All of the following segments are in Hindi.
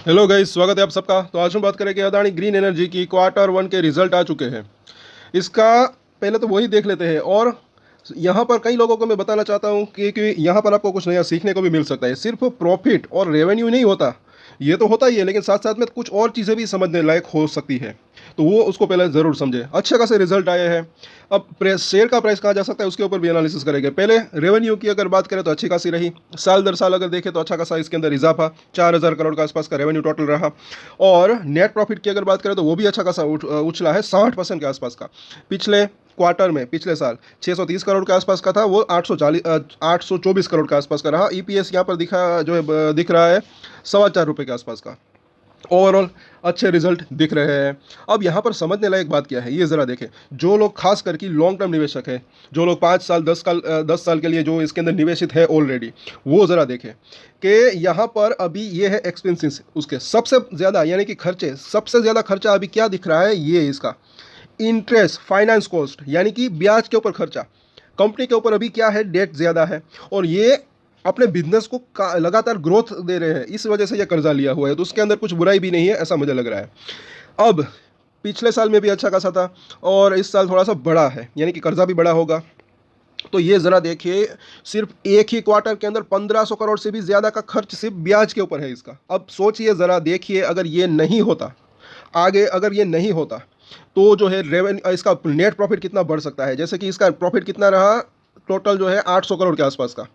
हेलो गाइस, स्वागत है आप सबका। तो आज हम बात करेंगे अदानी ग्रीन एनर्जी की क्वार्टर वन के रिजल्ट आ चुके हैं। इसका पहले तो वही देख लेते हैं। और यहाँ पर कई लोगों को मैं बताना चाहता हूँ कि यहाँ पर आपको कुछ नया सीखने को भी मिल सकता है। सिर्फ प्रॉफिट और रेवेन्यू नहीं होता, ये तो होता ही है, लेकिन साथ साथ में कुछ और चीज़ें भी समझने लायक हो सकती है। तो वो उसको पहले ज़रूर समझे। अच्छे खासे रिजल्ट आए हैं। अब शेयर का प्राइस कहाँ जा सकता है उसके ऊपर भी एनालिसिस करेंगे। पहले रेवेन्यू की अगर बात करें तो अच्छी खासी रही। साल दर साल अगर देखें तो अच्छा खासा इसके अंदर इजाफा, 4,000 करोड़ का आसपास का रेवेन्यू टोटल रहा। और नेट प्रॉफिट की अगर बात करें तो वो भी अच्छा खासा उछला है, 60% के आसपास का। पिछले क्वार्टर में पिछले साल 630 करोड़ के आसपास का था, वो 824 करोड़ के आसपास का रहा। ईपीएस यहाँ पर दिख रहा है ₹4.25 के आसपास का। ओवरऑल अच्छे रिजल्ट दिख रहे हैं। अब यहाँ पर समझने लायक बात क्या है ये ज़रा देखें। जो लोग खास करके लॉन्ग टर्म निवेशक हैं, जो लोग 5 साल 10 साल के लिए जो इसके अंदर निवेशित है ऑलरेडी, वो ज़रा देखें कि यहाँ पर अभी ये है एक्सपेंसेस उसके सबसे ज़्यादा, यानी कि खर्चे सबसे ज़्यादा खर्चा अभी क्या दिख रहा है, ये इसका इंटरेस्ट, फाइनेंस कॉस्ट, यानी कि ब्याज के ऊपर खर्चा। कंपनी के ऊपर अभी क्या है, डेट ज़्यादा है। और ये अपने बिजनेस को लगातार ग्रोथ दे रहे हैं, इस वजह से ये कर्जा लिया हुआ है। तो उसके अंदर कुछ बुराई भी नहीं है, ऐसा मुझे लग रहा है। अब पिछले साल में भी अच्छा खासा था और इस साल थोड़ा सा बड़ा है, यानी कि कर्जा भी बड़ा होगा। तो ये ज़रा देखिए, सिर्फ एक ही क्वार्टर के अंदर 1500 करोड़ से भी ज़्यादा का खर्च सिर्फ ब्याज के ऊपर है इसका। अब सोचिए ज़रा देखिए, अगर ये नहीं होता, आगे अगर ये नहीं होता तो जो है रेवेन्यू, इसका नेट प्रॉफिट कितना बढ़ सकता है। जैसे कि इसका प्रॉफिट कितना रहा, टोटल जो है 800 करोड़ के आसपास का।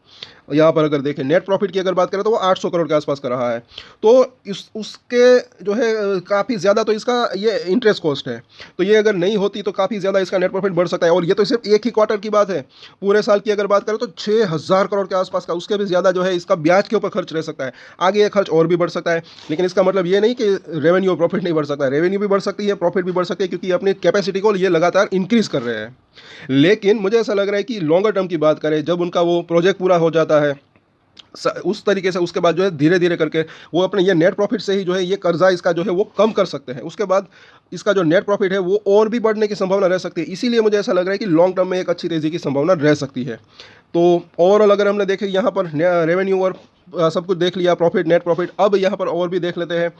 यहाँ पर अगर देखें नेट प्रॉफिट की अगर बात करें तो वो 800 करोड़ के आसपास का रहा है। तो इस उसके जो है काफ़ी ज़्यादा तो इसका ये इंटरेस्ट कॉस्ट है। तो ये अगर नहीं होती तो काफ़ी ज़्यादा इसका नेट प्रॉफिट बढ़ सकता है। और ये तो सिर्फ एक ही क्वार्टर की बात है। पूरे साल की अगर बात करें तो 6,000 करोड़ के आसपास का, उसके भी ज़्यादा जो है इसका ब्याज के ऊपर खर्च रह सकता है। आगे ये खर्च और भी बढ़ सकता है। लेकिन इसका मतलब ये नहीं कि रेवेन्यू और प्रॉफिट नहीं बढ़ सकता। रेवेन्यू भी बढ़ सकती है, प्रॉफिट भी बढ़ सकती है, क्योंकि अपनी कैपेसिटी को ये लगातार इंक्रीज़ कर रहे हैं। लेकिन मुझे ऐसा लग रहा है कि लॉन्गर टर्म की बात करें, जब उनका वो प्रोजेक्ट पूरा हो जाता है उस तरीके से, उसके बाद जो है धीरे धीरे करके वो अपने ये नेट प्रॉफिट से ही जो है ये कर्जा इसका जो है वो कम कर सकते हैं। उसके बाद इसका जो नेट प्रॉफिट है वो और भी बढ़ने की संभावना रह सकती है। इसीलिए मुझे ऐसा लग रहा है कि लॉन्ग टर्म में एक अच्छी तेज़ी की संभावना रह सकती है। तो ओवरऑल अगर हमने देखे यहाँ पर रेवेन्यू और सब कुछ देख लिया, प्रॉफिट, नेट प्रॉफिट, अब यहाँ पर और भी देख लेते हैं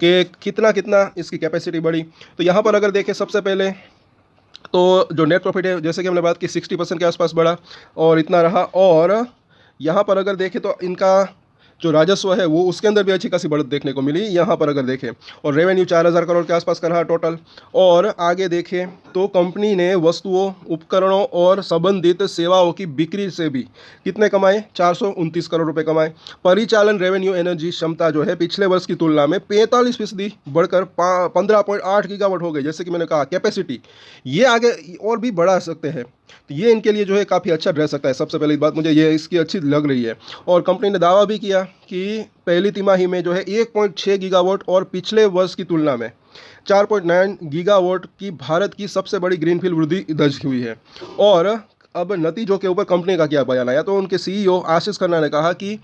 कि कितना कितना इसकी कैपेसिटी बढ़ी। तो यहाँ पर अगर देखें सबसे पहले तो जो नेट प्रॉफिट है, जैसे कि हमने बात की, 60% के आसपास बढ़ा और इतना रहा। और यहाँ पर अगर देखें तो इनका जो राजस्व है वो उसके अंदर भी अच्छी खासी बढ़त देखने को मिली यहाँ पर अगर देखें। और रेवेन्यू 4,000 करोड़ के आसपास का रहा टोटल। और आगे देखें तो कंपनी ने वस्तुओं, उपकरणों और संबंधित सेवाओं की बिक्री से भी कितने कमाए, 429 करोड़ रुपए कमाए। परिचालन रेवेन्यू, एनर्जी क्षमता जो है पिछले वर्ष की तुलना में 45% बढ़कर 15.8 गीगावाट हो गई। जैसे कि मैंने कहा कैपेसिटी ये आगे और भी बढ़ा सकते हैं। तो ये इनके लिए जो है काफ़ी अच्छा रह सकता है। सबसे पहली बात मुझे ये इसकी अच्छी लग रही है। और कंपनी ने दावा भी किया कि पहली तिमाही में जो है 1.6 गीगावाट और पिछले वर्ष की तुलना में 4.9 गीगावाट की भारत की सबसे बड़ी ग्रीनफील्ड वृद्धि दर्ज हुई है। और अब नतीजों के ऊपर कंपनी का क्या बयान आया, तो उनके सीईओ आशीष खन्ना ने कहा कि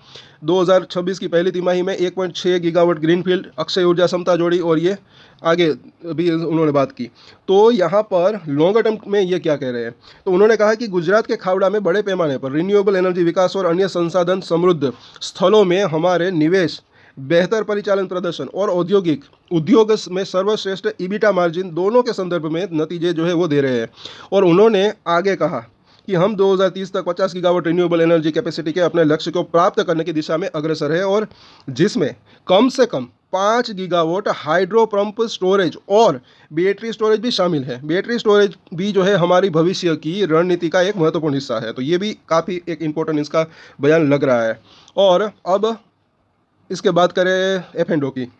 2026 की पहली तिमाही में 1.6 गीगावाट ग्रीनफील्ड अक्षय ऊर्जा क्षमता जोड़ी। और ये आगे भी उन्होंने बात की। तो यहाँ पर लॉन्गर टर्म में ये क्या कह रहे हैं, तो उन्होंने कहा कि गुजरात के खावड़ा में बड़े पैमाने पर रिन्यूएबल एनर्जी विकास और अन्य संसाधन समृद्ध स्थलों में हमारे निवेश, बेहतर परिचालन प्रदर्शन और औद्योगिक उद्योग में सर्वश्रेष्ठ ईबिटा मार्जिन दोनों के संदर्भ में नतीजे जो है वो दे रहे हैं। और उन्होंने आगे कहा कि हम 2030 तक 50 गीगावाट रिन्यूएबल एनर्जी कैपेसिटी के अपने लक्ष्य को प्राप्त करने की दिशा में अग्रसर है। और जिसमें कम से कम 5 गीगावाट हाइड्रो पंप स्टोरेज और बैटरी स्टोरेज भी शामिल है। बैटरी स्टोरेज भी जो है हमारी भविष्य की रणनीति का एक महत्वपूर्ण हिस्सा है। तो ये भी काफ़ी एक इम्पोर्टेंट इसका बयान लग रहा है। और अब इसके बात करें F&O की,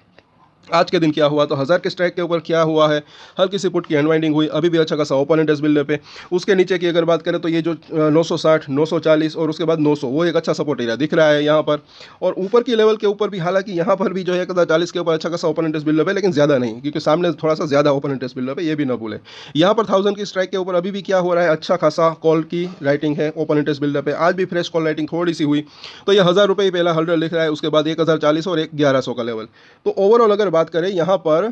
आज के दिन क्या हुआ, तो 1000 के स्ट्राइक के ऊपर क्या हुआ है, हल्की सी पुट की अनवाइंडिंग हुई, अभी भी अच्छा खासा ओपन इंटरेस्ट बिल्डअप है। उसके नीचे की अगर बात करें तो ये जो 960, 940 और उसके बाद 900, वो एक अच्छा सपोर्ट एरिया दिख रहा है यहाँ पर। और ऊपर की लेवल के ऊपर भी, हालांकि यहाँ पर भी जो है 1040 के ऊपर अच्छा खासा ओपन इंटरेस्ट बिल्डअप है, लेकिन ज़्यादा नहीं, क्योंकि सामने थोड़ा सा ज़्यादा ओपन इंटरेस्ट बिल्डअप है, ये भी ना भूलें। यहाँ पर 1000 की स्ट्राइक के ऊपर अभी भी क्या हो रहा है, अच्छा खासा कॉल की राइटिंग है, ओपन इंटरेस्ट बिल्डअप है। आज भी फ्रेश कॉल राइटिंग थोड़ी सी हुई, तो ये 1000 रुपये ही पहला होल्डर लिख रहा है, उसके बाद 1040 और एक 1100 का लेवल। तो ओवरऑल अगर बात करें यहाँ पर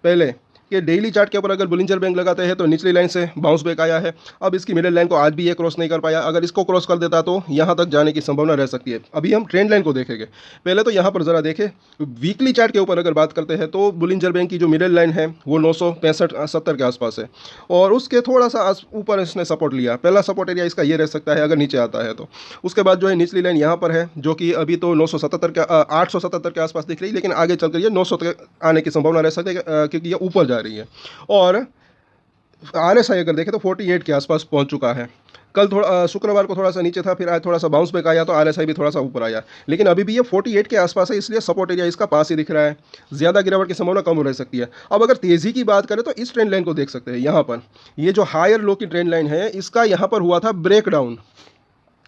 पहले कि डेली चार्ट के ऊपर अगर बुलिंजर बैंक लगाते हैं तो निचली लाइन से बाउंस बैक आया है। अब इसकी मिडिल लाइन को आज भी ये क्रॉस नहीं कर पाया, अगर इसको क्रॉस कर देता तो यहाँ तक जाने की संभावना रह सकती है। अभी हम ट्रेंड लाइन को देखेंगे। पहले तो यहाँ पर ज़रा देखें, वीकली चार्ट के ऊपर अगर बात करते हैं तो बुलिंजर बैंक की जो मिडिल लाइन है वो 965-70 के आसपास है, और उसके थोड़ा सा ऊपर इसने सपोर्ट लिया। पहला सपोर्ट एरिया इसका ये रह सकता है अगर नीचे आता है तो। उसके बाद जो है निचली लाइन यहाँ पर है, जो कि अभी तो 977 के 877 के आसपास दिख रही है, लेकिन आगे चलकर ये 900 तक आने की संभावना रह सकती है, क्योंकि ये ऊपर जा रही है। और RSI अगर देखें तो 48 के आसपास पहुंच चुका है। कल थोड़ा शुक्रवार को थोड़ा सा नीचे था, फिर आज थोड़ा सा बाउंस बैक आया तो RSI भी थोड़ा सा ऊपर आया, लेकिन अभी भी ये 48 के आसपास है, इसलिए सपोर्ट एरिया इसका पास ही दिख रहा है। ज़्यादा गिरावट की संभावना कम रह सकती है। अब अगर तेज़ी की बात करें तो इस ट्रेंड लाइन को देख सकते हैं। यहाँ पर ये जो हायर लो की ट्रेंड लाइन है, इसका यहाँ पर हुआ था ब्रेकडाउन।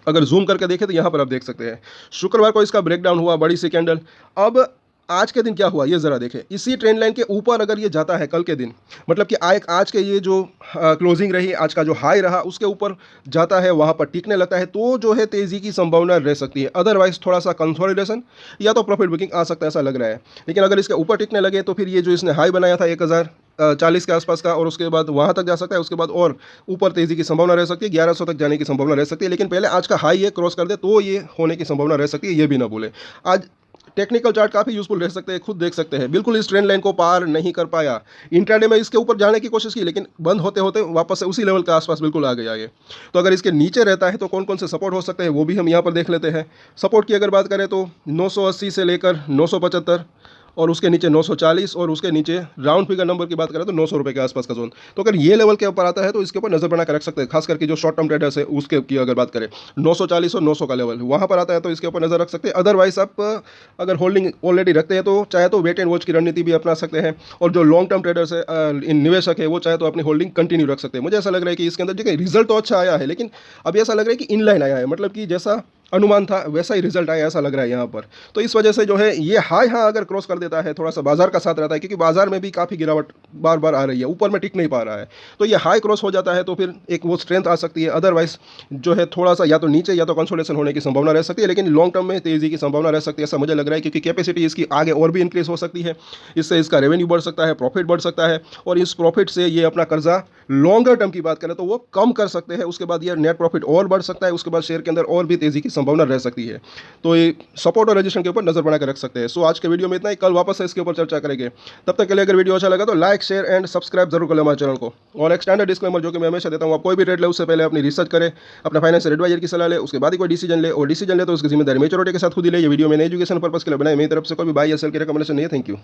अगर जूम करके देखें तो यहाँ पर आप देख सकते हैं शुक्रवार को इसका ब्रेकडाउन हुआ, बड़ी सी कैंडल। अब आज के दिन क्या हुआ ये ज़रा देखें। इसी ट्रेंड लाइन के ऊपर अगर ये जाता है कल के दिन, मतलब कि आज के ये जो क्लोजिंग रही, आज का जो हाई रहा, उसके ऊपर जाता है, वहाँ पर टिकने लगता है, तो जो है तेज़ी की संभावना रह सकती है। अदरवाइज थोड़ा सा कंसोलिडेशन या तो प्रॉफिट बुकिंग आ सकता है, ऐसा लग रहा है। लेकिन अगर इसके ऊपर टिकने लगे तो फिर ये जो इसने हाई बनाया था 1040 के आसपास का, और उसके बाद वहाँ तक जा सकता है, उसके बाद और ऊपर तेज़ी की संभावना रह सकती है, 1100 तक जाने की संभावना रह सकती है। लेकिन पहले आज का हाई ये क्रॉस कर दे तो ये होने की संभावना रह सकती है, ये भी ना भूलें। आज टेक्निकल चार्ट काफ़ी यूजफुल रह सकते हैं, खुद देख सकते हैं, बिल्कुल इस ट्रेंड लाइन को पार नहीं कर पाया। इंट्राडे में इसके ऊपर जाने की कोशिश की, लेकिन बंद होते होते वापस से उसी लेवल के आसपास बिल्कुल आ गया ये। तो अगर इसके नीचे रहता है तो कौन कौन से सपोर्ट हो सकते हैं वो भी हम यहाँ पर देख लेते हैं। सपोर्ट की अगर बात करें तो 980 से लेकर 975, और उसके नीचे 940, और उसके नीचे राउंड फिगर नंबर की बात करें तो 900 रुपये के आसपास का जोन। तो अगर ये लेवल के ऊपर आता है तो इसके ऊपर नजर बना कर रख सकते हैं, खास करके जो शॉर्ट टर्म ट्रेडर्स है उसके की अगर बात करें 940 और 900 का लेवल वहाँ पर आता है तो इसके ऊपर नजर रख सकते हैं। अदरवाइज आप अगर होल्डिंग ऑलरेडी रखते हैं तो चाहे तो वेट एंड वॉच की रणनीति भी अपना सकते हैं, और जो लॉन्ग टर्म ट्रेडर्स है, निवेशक है, वो चाहे तो अपनी होल्डिंग कंटिन्यू रख सकते हैं। मुझे ऐसा लग रहा है कि इसके अंदर देखिए रिजल्ट तो अच्छा आया है, लेकिन अभी ऐसा लग रहा है कि इनलाइन आया है, मतलब कि जैसा अनुमान था वैसा ही रिजल्ट आया, ऐसा लग रहा है यहाँ पर। तो इस वजह से जो है ये हाई अगर क्रॉस कर देता है, थोड़ा सा बाजार का साथ रहता है, क्योंकि बाजार में भी काफ़ी गिरावट बार बार आ रही है, ऊपर में टिक नहीं पा रहा है। तो ये हाई क्रॉस हो जाता है तो फिर एक वो स्ट्रेंथ आ सकती है। अदरवाइज जो है थोड़ा सा या तो नीचे या तो कंसोलिडेशन होने की संभावना रह सकती है, लेकिन लॉन्ग टर्म में तेज़ी की संभावना रह सकती है, ऐसा मुझे लग रहा है, क्योंकि कैपेसिटी इसकी आगे और भी इंक्रीज हो सकती है। इससे इसका रेवेन्यू बढ़ सकता है, प्रॉफिट बढ़ सकता है, और इस प्रॉफिट से ये अपना कर्जा लॉन्गर टर्म की बात करें तो वो कम कर सकते हैं। उसके बाद ये नेट प्रॉफिट और बढ़ सकता है, उसके बाद शेयर के अंदर और भी तेज़ी की संभावना रह सकती है। तो ये सपोर्ट और रजिस्ट्रेशन के ऊपर नजर बना कर रख सकते हैं। सो आज के वीडियो में इतना ही, कल वापस से इसके ऊपर चर्चा करेंगे। तब तक के लिए अगर वीडियो अच्छा लगा तो लाइक, शेयर एंड सब्सक्राइब जरूर कर लें हमारे चैनल को। और एक स्टैंडर्ड डिस्क्लेमर जो कि मैं हमेशा देता हूँ, आप कोई भी ट्रेड ले उससे पहले अपनी रिसर्च करें, अपना फाइनेंशियल एडवाइजर की सलाह ले, उसके बाद ही कोई डिसीजन ले, और डिसीजन ले तो उसकी जिम्मेदारी मेच्योरिटी के साथ खुद ही ले। ये वीडियो मैंने एजुकेशन पर्पस के लिए बनाई, मेरी तरफ से कोई भी बाय या सेल की रिकमेंडेशन नहीं है। Thank you.